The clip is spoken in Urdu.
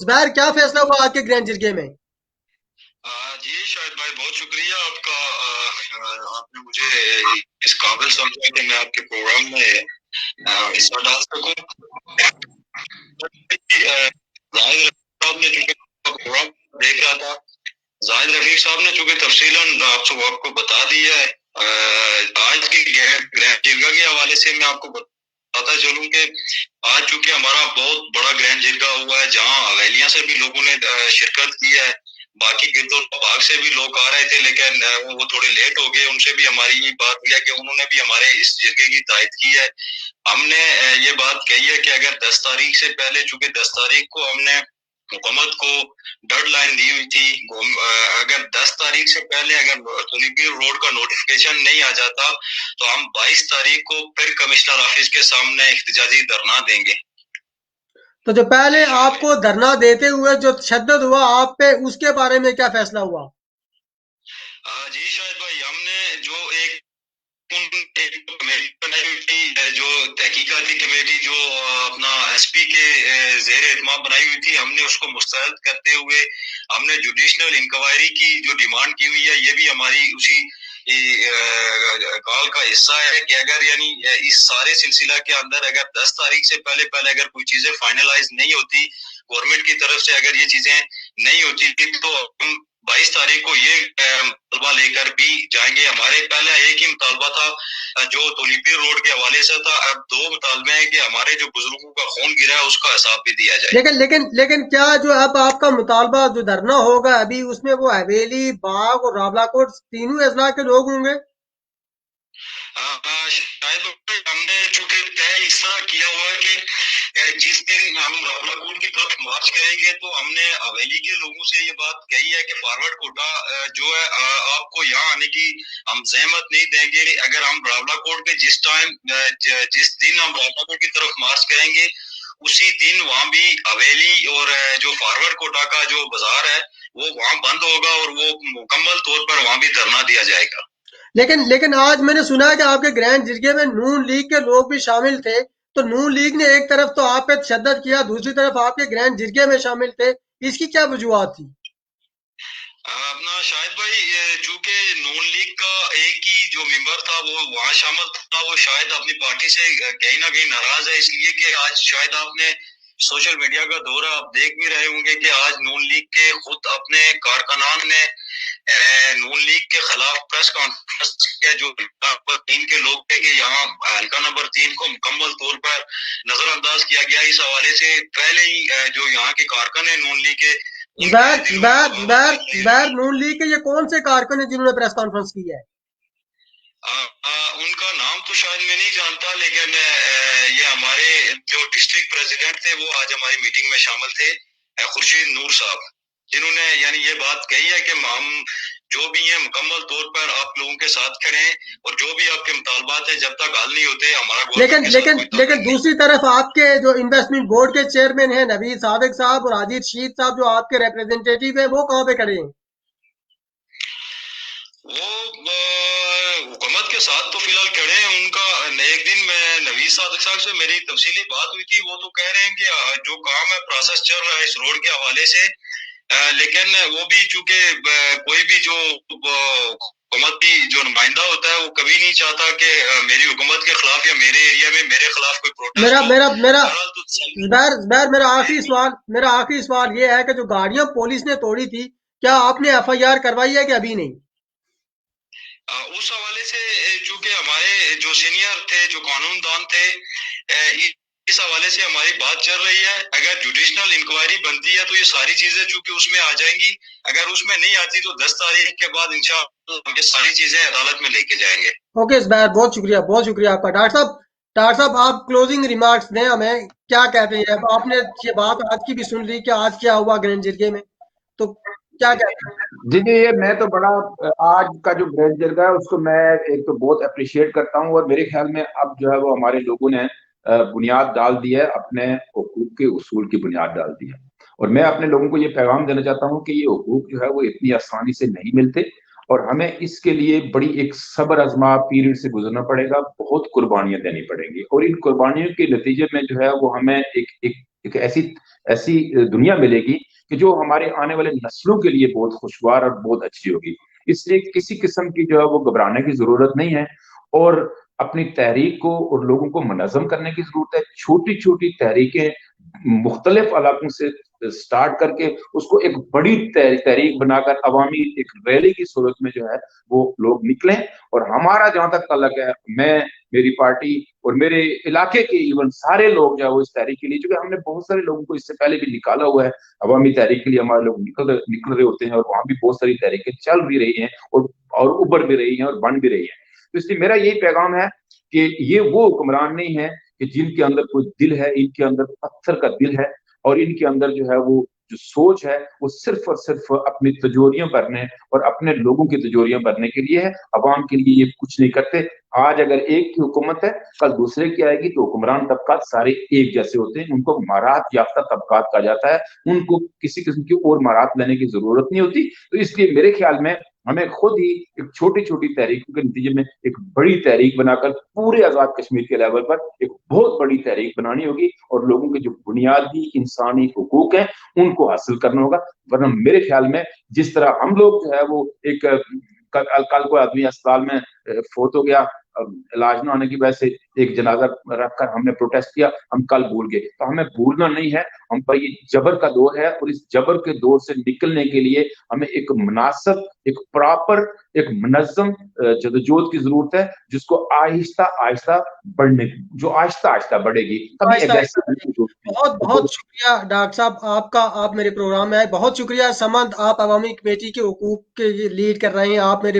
زبیر کیا فیصلہ ہوا آج کے گرینڈ جرگے میں؟ جی شاہد بھائی بہت شکریہ آپ کا، آپ نے مجھے اس قابل سمجھا کہ میں آپ کے پروگرام میں حصہ ڈال سکوں۔ زاہد رفیق صاحب نے چونکہ پروگرام دیکھ رہا تھا، زاہد رفیق صاحب نے چونکہ تفصیلاً آپ کو بتا دیا ہے۔ آج کے گرینڈ جرگہ کے حوالے سے میں آپ کو بتاتا چلوں کہ آج چونکہ ہمارا بہت بڑا گرینڈ جرگہ ہوا ہے، جہاں حویلیاں سے بھی لوگوں نے شرکت کی ہے، باقی گرد الباغ سے بھی لوگ آ رہے تھے لیکن وہ تھوڑے لیٹ ہو گئے، ان سے بھی ہماری یہ بات کی ہے کہ انہوں نے بھی ہمارے اس جرگے کی تائید کی ہے۔ ہم نے یہ بات کہی ہے کہ اگر 10 تاریخ سے پہلے، چونکہ 10 تاریخ کو ہم نے حکومت کو ڈیڈ لائن دی ہوئی تھی، اگر 10 تاریخ سے پہلے اگر تولیپیر روڈ کا نوٹیفکیشن نہیں آ جاتا تو ہم 22 تاریخ کو پھر کمشنر آفس کے سامنے احتجاجی دھرنا دیں گے۔ تو جو پہلے آپ کو دھرنا دیتے ہوئے جو تشدد ہوا آپ پہ، اس کے بارے میں کیا فیصلہ ہوا؟ جی شاہد بھائی، ہم نے جو ایک کمیٹی بنائی ہوئی تھی، جو تحقیقاتی کمیٹی جو اپنا ایس پی کے زیر اہتمام بنائی ہوئی تھی، ہم نے اس کو مسترد کرتے ہوئے ہم نے جوڈیشنل انکوائری کی جو ڈیمانڈ کی ہوئی ہے، یہ بھی ہماری اسی کال کا حصہ ہے کہ اگر یعنی اس سارے سلسلہ کے اندر اگر 10 تاریخ سے پہلے اگر کوئی چیزیں فائنلائز نہیں ہوتی، گورنمنٹ کی طرف سے اگر یہ چیزیں نہیں ہوتی تو ہم 22 تاریخ کو یہ مطالبہ لے کر بھی جائیں گے۔ ہمارے پہلے ایک ہی مطالبہ تھا جو تولیپیر روڈ کے حوالے سے تھا، اب 2 مطالبے ہیں کہ ہمارے جو بزرگوں کا خون گرا ہے اس کا حساب بھی دیا جائے۔ لیکن کیا جو اب آپ کا مطالبہ جو دھرنا ہوگا ابھی، اس میں وہ حویلی، باغ اور راولا کوٹ تینوں اضلاع کے لوگ ہوں گے؟ شاید ہم نے چونکہ طے اس طرح کیا ہوا ہے کہ جس دن ہم راولا کوٹ کی طرف مارچ کریں گے تو ہم نے حویلی کے لوگوں سے یہ بات کہی ہے کہ فارورڈ کوٹا جو ہے آپ کو یہاں آنے کی ہم زحمت نہیں دیں گے۔ اگر ہم راولا کوٹ پہ جس دن ہم راولا کوٹ کی طرف مارچ کریں گے اسی دن وہاں بھی حویلی اور جو فارورڈ کوٹا کا جو بازار ہے وہ وہاں بند ہوگا اور وہ مکمل طور پر وہاں بھی دھرنا دیا جائے گا۔ لیکن آج میں نے سنا کہ آپ کے گرینڈ جرگے میں نون لیگ کے لوگ بھی شامل تھے، تو نون لیگ نے ایک طرف تو آپ پہ تشدد کیا، دوسری طرف آپ کے گرینڈ جرگے میں شامل تھے، اس کی کیا وجوہات تھی؟ اپنا شاہد بھائی، چونکہ نون لیگ کا ایک ہی جو ممبر تھا وہ وہاں شامل تھا، وہ شاید اپنی پارٹی سے کہیں نہ کہیں ناراض ہے، اس لیے کہ آج شاید آپ نے سوشل میڈیا کا دور آپ دیکھ بھی رہے ہوں گے کہ آج نون لیگ کے خود اپنے کارکنان نے نون لیگ کے خلاف پریس کانفرنس کیا، جو نمبر 3 کے لوگ تھے کہ یہاں حلقہ نمبر 3 کو مکمل طور پر نظر انداز کیا گیا۔ اس حوالے سے پہلے ہی جو یہاں کے کارکن ہیں نون لیگ کے، زبیر نون لیگ کے یہ کون سے کارکن ہیں جنہوں نے پریس کانفرنس کی ہے؟ ان کا نام تو شاید میں نہیں جانتا، لیکن یہ ہمارے جو ڈسٹرکٹ پریزیڈنٹ تھے وہ آج ہماری میٹنگ میں شامل تھے، خورشید نور صاحب، جنہوں نے یعنی یہ بات کہی ہے کہ ہم جو بھی ہیں مکمل طور پر آپ لوگوں کے ساتھ کھڑے ہیں اور جو بھی آپ کے مطالبات ہیں جب تک حل نہیں ہوتے ہمارا لیکن دوسری طرف آپ کے جو انویسٹمنٹ بورڈ کے چیئرمین ہیں نوید صادق صاحب اور عاجز شہید صاحب جو آپ کے ریپرزینٹیٹیو ہیں، وہ کہاں پہ کھڑے ہیں؟ وہ حکومت کے ساتھ تو فی الحال کھڑے ہیں۔ ان کا ایک دن میں نوید صادق صاحب سے میری تفصیلی بات ہوئی تھی، وہ تو کہہ رہے ہیں کہ جو کام ہے پروسیس چل رہا ہے اس روڈ کے حوالے سے، لیکن وہ بھی چونکہ کوئی بھی جو حکومت بھی جو نمائندہ ہوتا ہے وہ کبھی نہیں چاہتا کہ میری حکومت کے خلاف یا میرے ایریا میں میرے خلاف کوئی پروٹیسٹ میرا آخری سوال یہ ہے کہ جو گاڑیاں پولیس نے توڑی تھی، کیا آپ نے ایف آئی آر کروائی ہے کہ ابھی نہیں؟ اس حوالے سے چونکہ ہمارے جو سینئر تھے، جو قانون دان تھے، اس حوالے سے ہماری بات چل رہی ہے۔ اگر جوڈیشنل انکوائری بنتی ہے تو یہ ساری چیزیں چونکہ اس میں آ جائیں گی، اگر اس میں نہیں آتی تو 10 تاریخ کے بعد انشاءاللہ ہم یہ ساری چیزیں عدالت میں لے کے جائیں گے۔ اوکے زبیر، بہت شکریہ آپ کا۔ ڈاکٹر صاحب آپ کلوزنگ ریمارکس دیں ہمیں، کیا کہتے ہیں؟ آپ نے یہ بات آج کی بھی سن لی کہ آج کیا ہوا گرینڈ جرگے میں، تو کیا کہتے ہیں؟ جی یہ میں تو بڑا آج کا جو گرینڈ جرگہ ہے اس کو میں ایک تو بہت اپریشیٹ کرتا ہوں، اور میرے خیال میں اب جو ہے وہ ہمارے لوگوں نے بنیاد ڈال دی ہے، اپنے حقوق کے اصول کی بنیاد ڈال دی ہے، اور میں اپنے لوگوں کو یہ پیغام دینا چاہتا ہوں کہ یہ حقوق جو ہے وہ اتنی آسانی سے نہیں ملتے، اور ہمیں اس کے لیے بڑی ایک صبر آزما پیریڈ سے گزرنا پڑے گا، بہت قربانیاں دینی پڑیں گی، اور ان قربانیوں کے نتیجے میں جو ہے وہ ہمیں ایک ایک ایسی دنیا ملے گی کہ جو ہمارے آنے والے نسلوں کے لیے بہت خوشگوار اور بہت اچھی ہوگی. اس لیے کسی قسم کی جو ہے وہ گھبرانے کی ضرورت نہیں ہے، اور اپنی تحریک کو اور لوگوں کو منظم کرنے کی ضرورت ہے. چھوٹی چھوٹی تحریکیں مختلف علاقوں سے سٹارٹ کر کے اس کو ایک بڑی تحریک بنا کر عوامی ایک ریلی کی صورت میں جو ہے وہ لوگ نکلیں. اور ہمارا جہاں تک تعلق ہے، میں، میری پارٹی اور میرے علاقے کے ایون سارے لوگ جو ہے وہ اس تحریک کے لیے، چونکہ ہم نے بہت سارے لوگوں کو اس سے پہلے بھی نکالا ہوا ہے عوامی تحریک کے لیے، ہمارے لوگ نکل رہے ہوتے ہیں، اور وہاں بھی بہت ساری تحریکیں چل بھی رہی ہیں اور ابھر بھی رہی ہیں اور بن بھی رہی ہیں. تو اس لیے میرا یہی پیغام ہے کہ یہ وہ حکمران نہیں ہے کہ جن کے اندر کوئی دل ہے، ان کے اندر پتھر کا دل ہے، اور ان کے اندر جو ہے وہ جو سوچ ہے وہ صرف اور صرف اپنی تجوریاں بھرنے اور اپنے لوگوں کی تجوریاں بھرنے کے لیے ہے. عوام کے لیے یہ کچھ نہیں کرتے. آج اگر ایک کی حکومت ہے، کل دوسرے کی آئے گی، تو حکمران طبقات سارے ایک جیسے ہوتے ہیں. ان کو مہارت یافتہ طبقات کہا جاتا ہے، ان کو کسی قسم کی اور مہارت لینے کی ضرورت نہیں ہوتی. تو اس لیے میرے خیال میں ہمیں خود ہی ایک چھوٹی چھوٹی تحریکوں کے نتیجے میں ایک بڑی تحریک بنا کر پورے آزاد کشمیر کے لیول پر ایک بہت بڑی تحریک بنانی ہوگی، اور لوگوں کے جو بنیادی انسانی حقوق ہیں ان کو حاصل کرنا ہوگا. ورنہ میرے خیال میں جس طرح ہم لوگ جو ہے وہ ایک کل کوئی آدمی اسپتال میں فوت ہو گیا، علاج نہ ہونے کی وجہ سے ایک جنازہ رکھ کر ہم نے پروٹیسٹ کیا، ہم کل بھول گئے. تو ہمیں بھولنا نہیں ہے. ہم پر یہ جبر کا دور ہے، اور اس جبر کے دور سے نکلنے کے لیے ہمیں ایک مناسب، ایک پراپر، ایک منظم جدوجہد کی ضرورت ہے، جس کو آہستہ آہستہ جو آہستہ آہستہ بڑھے گی. بہت بہت شکریہ ڈاکٹر صاحب آپ کا، آپ میرے پروگرام میں آئے. بہت شکریہ. سمد، آپ عوامی کمیٹی کے حقوق کے لیڈ کر رہے ہیں، آپ میرے